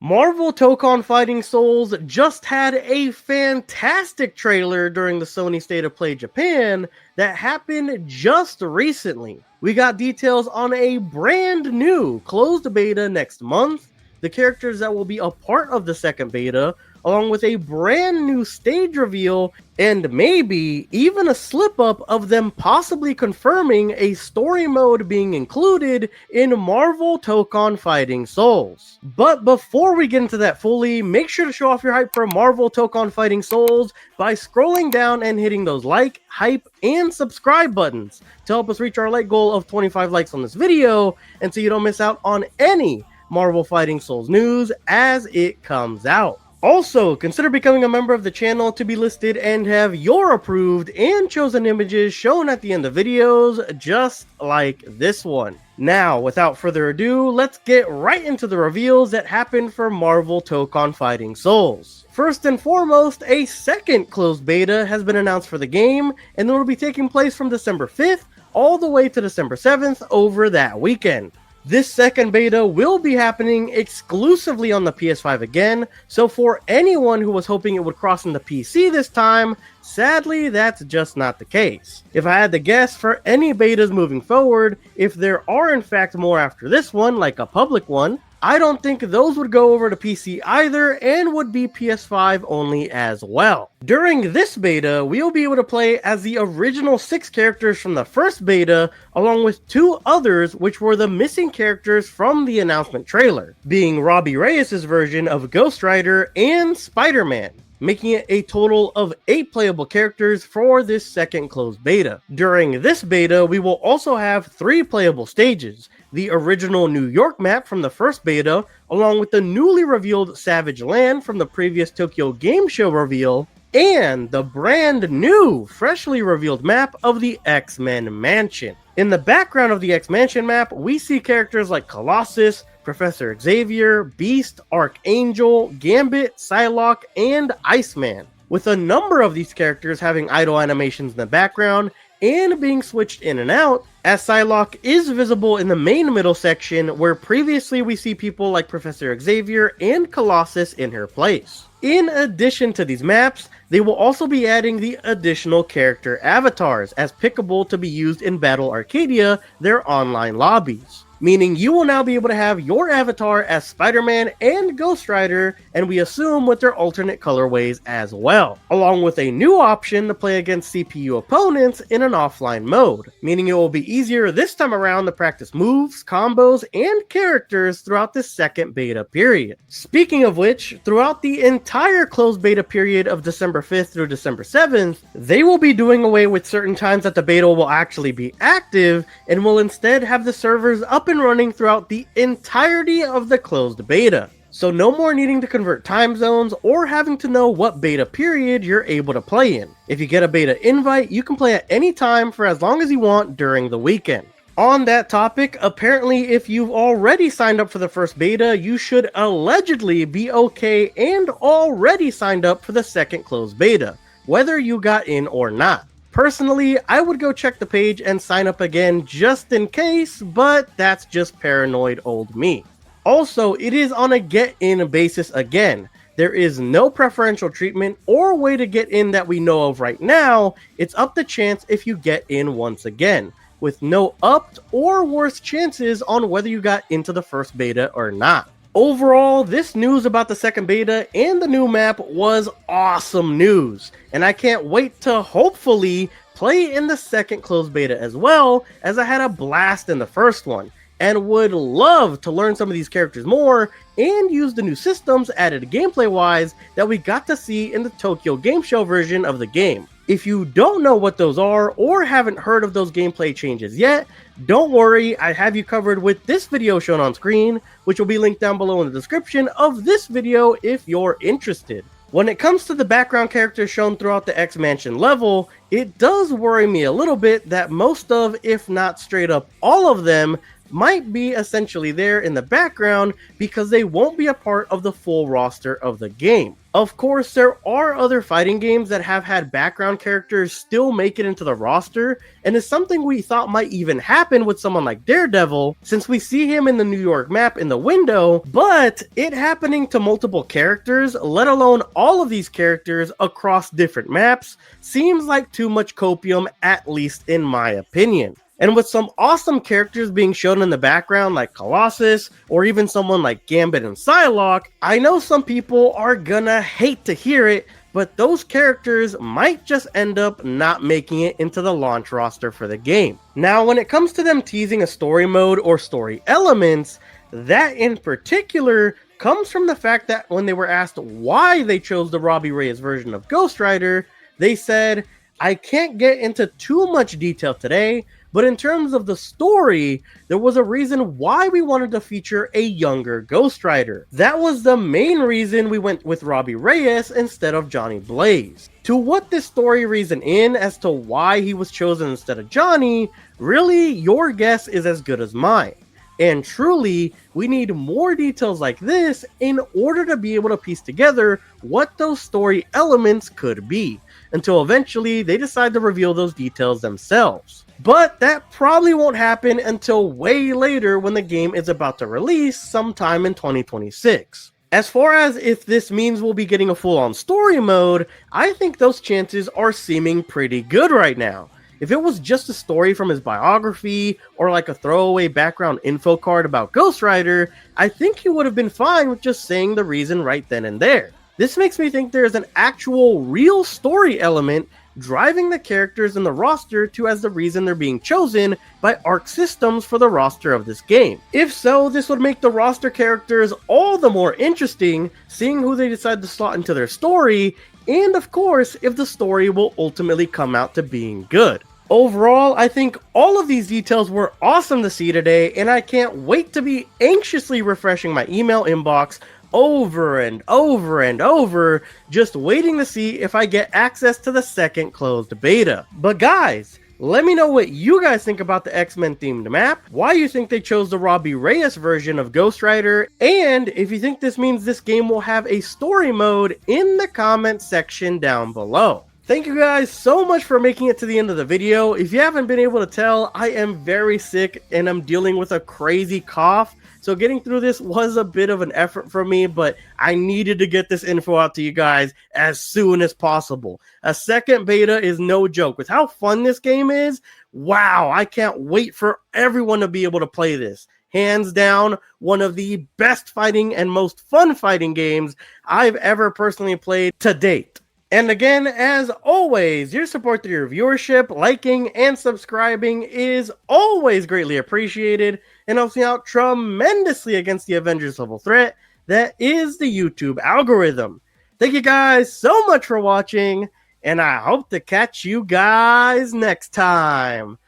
Marvel Tokon Fighting Souls just had a fantastic trailer during the Sony State of Play Japan that happened just recently. We got details on a brand new closed beta next month, the characters that will be a part of the second beta, along with a brand new stage reveal, and maybe even a slip up of them possibly confirming a story mode being included in Marvel Tokon Fighting Souls. But before we get into that fully, make sure to show off your hype for Marvel Tokon Fighting Souls by scrolling down and hitting those like, hype, and subscribe buttons to help us reach our like goal of 25 likes on this video, and so you don't miss out on any Marvel Fighting Souls news as it comes out. Also, consider becoming a member of the channel to be listed and have your approved and chosen images shown at the end of videos, just like this one. Now, without further ado, let's get right into the reveals that happened for Marvel Tokon Fighting Souls. First and foremost, a second closed beta has been announced for the game, and it will be taking place from December 5th all the way to December 7th over that weekend. This second beta will be happening exclusively on the PS5 again, so for anyone who was hoping it would cross into PC this time, sadly that's just not the case. If I had to guess, for any betas moving forward, if there are in fact more after this one, like a public one, I don't think those would go over to PC either and would be PS5 only as well. During this beta, we'll be able to play as the original 6 characters from the first beta, along with 2 others which were the missing characters from the announcement trailer, being Robbie Reyes' version of Ghost Rider and Spider-Man, making it a total of 8 playable characters for this second closed beta. During this beta, we will also have 3 playable stages: the original New York map from the first beta, along with the newly revealed Savage Land from the previous Tokyo Game Show reveal, and the brand new, freshly revealed map of the X-Men Mansion. In the background of the X-Mansion map, we see characters like Colossus, Professor Xavier, Beast, Archangel, Gambit, Psylocke, and Iceman, with a number of these characters having idle animations in the background and being switched in and out, as Psylocke is visible in the main middle section, where previously we see people like Professor Xavier and Colossus in her place. In addition to these maps, they will also be adding the additional character avatars as pickable to be used in Battle Arcadia, their online lobbies, meaning you will now be able to have your avatar as Spider-Man and Ghost Rider, and we assume with their alternate colorways as well, along with a new option to play against CPU opponents in an offline mode, meaning it will be easier this time around to practice moves, combos, and characters throughout the second beta period. Speaking of which, throughout the entire closed beta period of December 5th through December 7th, they will be doing away with certain times that the beta will actually be active, and will instead have the servers up and running throughout the entirety of the closed beta. So no more needing to convert time zones or having to know what beta period you're able to play in. If you get a beta invite, you can play at any time for as long as you want during the weekend. On that topic, apparently if you've already signed up for the first beta, you should allegedly be okay and already signed up for the second closed beta, whether you got in or not. Personally, I would go check the page and sign up again just in case, but that's just paranoid old me. Also, it is on a get-in basis again. There is no preferential treatment or way to get in that we know of right now. It's up to chance if you get in once again, with no upped or worse chances on whether you got into the first beta or not. Overall, this news about the second beta and the new map was awesome news, and I can't wait to hopefully play in the second closed beta as well, as I had a blast in the first one, and would love to learn some of these characters more and use the new systems added gameplay wise that we got to see in the Tokyo Game Show version of the game. If you don't know what those are or haven't heard of those gameplay changes yet, don't worry, I have you covered with this video shown on screen, which will be linked down below in the description of this video if you're interested. When it comes to the background characters shown throughout the X-Mansion level, it does worry me a little bit that most of, if not straight up all of them, might be essentially there in the background because they won't be a part of the full roster of the game. Of course, there are other fighting games that have had background characters still make it into the roster, and is something we thought might even happen with someone like Daredevil, since we see him in the New York map in the window, but it happening to multiple characters, let alone all of these characters across different maps, seems like too much copium, at least in my opinion. And with some awesome characters being shown in the background like Colossus, or even someone like Gambit and Psylocke, I know some people are gonna hate to hear it, but those characters might just end up not making it into the launch roster for the game. Now, when it comes to them teasing a story mode or story elements, that in particular comes from the fact that when they were asked why they chose the Robbie Reyes version of Ghost Rider, they said, "I can't get into too much detail today, but in terms of the story, there was a reason why we wanted to feature a younger Ghost Rider. That was the main reason we went with Robbie Reyes instead of Johnny Blaze." To what this story reason in as to why he was chosen instead of Johnny, really your guess is as good as mine. And truly, we need more details like this in order to be able to piece together what those story elements could be, until eventually they decide to reveal those details themselves. But that probably won't happen until way later when the game is about to release sometime in 2026. As far as if this means we'll be getting a full-on story mode, I think those chances are seeming pretty good right now. If it was just a story from his biography, or like a throwaway background info card about Ghost Rider, I think he would have been fine with just saying the reason right then and there. This makes me think there's an actual real story element driving the characters in the roster to as the reason they're being chosen by Arc Systems for the roster of this game. If so, this would make the roster characters all the more interesting, seeing who they decide to slot into their story, and of course, if the story will ultimately come out to being good. Overall, I think all of these details were awesome to see today, and I can't wait to be anxiously refreshing my email inbox over and over and over, just waiting to see if I get access to the second closed beta. But guys, let me know what you guys think about the X-Men themed map, why you think they chose the Robbie Reyes version of Ghost Rider, and if you think this means this game will have a story mode in the comment section down below. Thank you guys so much for making it to the end of the video. If you haven't been able to tell, I am very sick and I'm dealing with a crazy cough. So getting through this was a bit of an effort for me, but I needed to get this info out to you guys as soon as possible. A second beta is no joke. With how fun this game is, wow, I can't wait for everyone to be able to play this. Hands down, one of the best fighting and most fun fighting games I've ever personally played to date. And again, as always, your support through your viewership, liking, and subscribing is always greatly appreciated and helps me out tremendously against the Avengers level threat that is the YouTube algorithm. Thank you guys so much for watching, and I hope to catch you guys next time.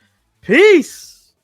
Peace!